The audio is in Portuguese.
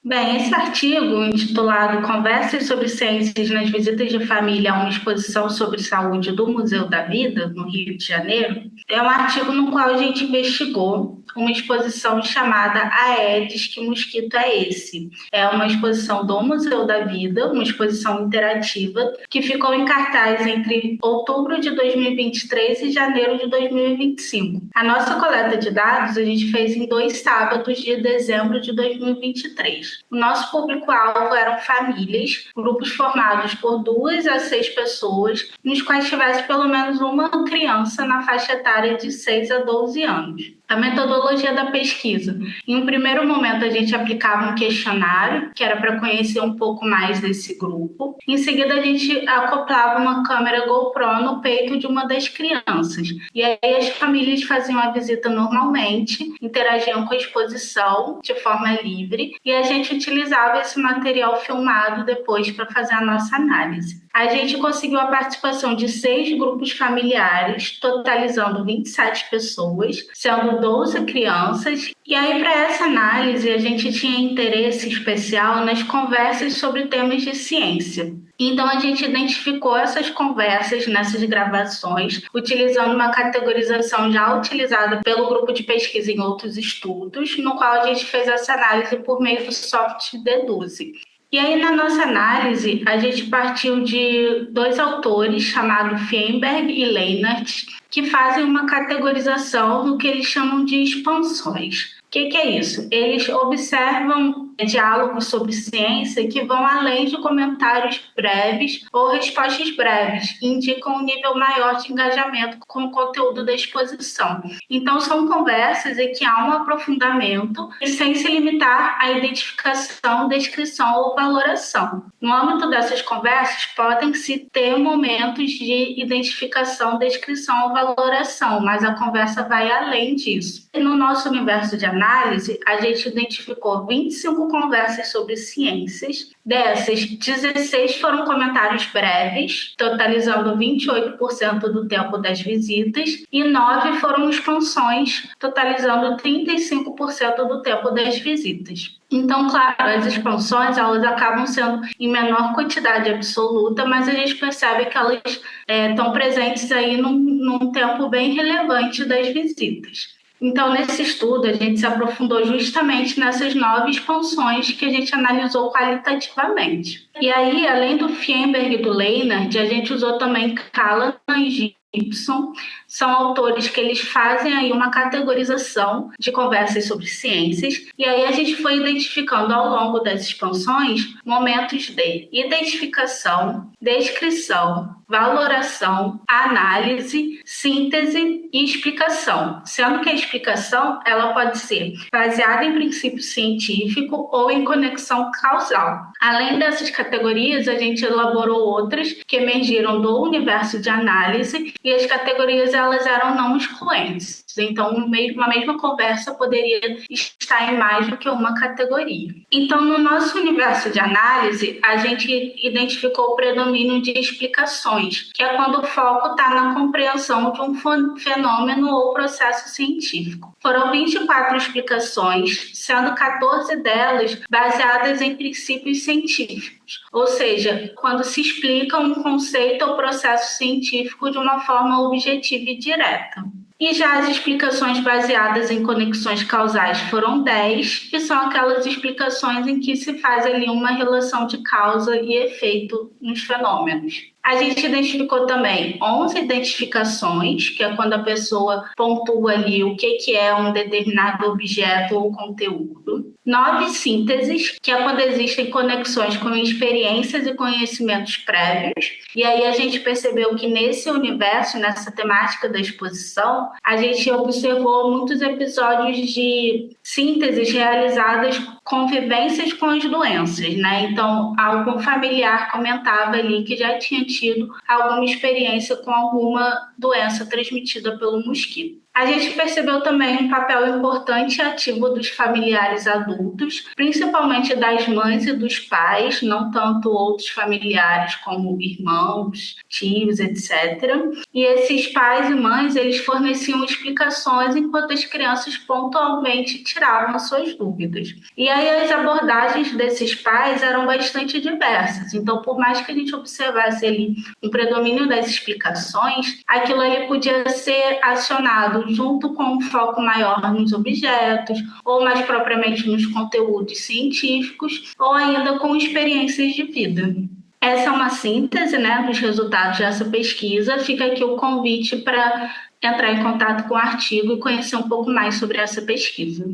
Bem, esse artigo, intitulado Conversas sobre Ciências nas Visitas de Família a uma exposição sobre saúde do Museu da Vida, no Rio de Janeiro, é um artigo no qual a gente investigou uma exposição chamada Aedes, que mosquito é esse? É uma exposição do Museu da Vida, uma exposição interativa, que ficou em cartaz entre outubro de 2023 e janeiro de 2025. A nossa coleta de dados a gente fez em 2 sábados de dezembro de 2023. O nosso público-alvo eram famílias, grupos formados por 2 a 6 pessoas, nos quais tivesse pelo menos uma criança na faixa etária de 6 a 12 anos. A metodologia da pesquisa. Em um primeiro momento, a gente aplicava um questionário, que era para conhecer um pouco mais desse grupo. Em seguida, a gente acoplava uma câmera GoPro no peito de uma das crianças. E aí as famílias faziam a visita normalmente, interagiam com a exposição de forma livre, e a gente utilizava esse material filmado depois para fazer a nossa análise. A gente conseguiu a participação de 6 grupos familiares, totalizando 27 pessoas, sendo 12 crianças. E aí, para essa análise, a gente tinha interesse especial nas conversas sobre temas de ciência. Então, a gente identificou essas conversas nessas gravações, utilizando uma categorização já utilizada pelo grupo de pesquisa em outros estudos, no qual a gente fez essa análise por meio do software Deduze. E aí, na nossa análise, a gente partiu de 2 autores, chamados Fienberg e Leinart, que fazem uma categorização do que eles chamam de expansões. O que é isso? Eles observam diálogos sobre ciência que vão além de comentários breves ou respostas breves, e indicam um nível maior de engajamento com o conteúdo da exposição. Então, são conversas em que há um aprofundamento sem se limitar à identificação, descrição ou valoração. No âmbito dessas conversas, podem-se ter momentos de identificação, descrição ou valoração, mas a conversa vai além disso. No nosso universo de análise, a gente identificou 25 conversas sobre ciências. Dessas, 16 foram comentários breves, totalizando 28% do tempo das visitas, e 9 foram expansões, totalizando 35% do tempo das visitas. Então, claro, as expansões elas acabam sendo em menor quantidade absoluta, mas a gente percebe que elas estão presentes aí num tempo bem relevante das visitas. Então, nesse estudo, a gente se aprofundou justamente nessas 9 expansões que a gente analisou qualitativamente. E aí, além do Fienberg e do Leinart, a gente usou também Callahan e Gibson. São autores que eles fazem aí uma categorização de conversas sobre ciências, e aí a gente foi identificando ao longo das expansões momentos de identificação, descrição, valoração, análise, síntese e explicação, sendo que a explicação ela pode ser baseada em princípio científico ou em conexão causal. Além dessas categorias, a gente elaborou outras que emergiram do universo de análise, e as categorias elas eram não excluentes. Então, uma mesma conversa poderia estar em mais do que uma categoria. Então, no nosso universo de análise, a gente identificou o predomínio de explicações, que é quando o foco está na compreensão de um fenômeno ou processo científico. Foram 24 explicações, sendo 14 delas baseadas em princípios científicos, ou seja, quando se explica um conceito ou processo científico de uma forma objetiva e direta. E já as explicações baseadas em conexões causais foram 10, que são aquelas explicações em que se faz ali uma relação de causa e efeito nos fenômenos. A gente identificou também 11 identificações, que é quando a pessoa pontua ali o que é um determinado objeto ou conteúdo. 9 sínteses, que é quando existem conexões com experiências e conhecimentos prévios. E aí a gente percebeu que nesse universo, nessa temática da exposição, a gente observou muitos episódios de sínteses realizadas com vivências com as doenças, né? Então, algum familiar comentava ali que já tinha tido alguma experiência com alguma doença transmitida pelo mosquito. A gente percebeu também um papel importante e ativo dos familiares adultos, principalmente das mães e dos pais, não tanto outros familiares como irmãos, tios, etc. E esses pais e mães, eles forneciam explicações enquanto as crianças pontualmente tiravam as suas dúvidas. E aí as abordagens desses pais eram bastante diversas. Então, por mais que a gente observasse ali um predomínio das explicações, aquilo ali podia ser acionado junto com um foco maior nos objetos, ou mais propriamente nos conteúdos científicos, ou ainda com experiências de vida. Essa é uma síntese, né, dos resultados dessa pesquisa. Fica aqui o convite para entrar em contato com o artigo e conhecer um pouco mais sobre essa pesquisa.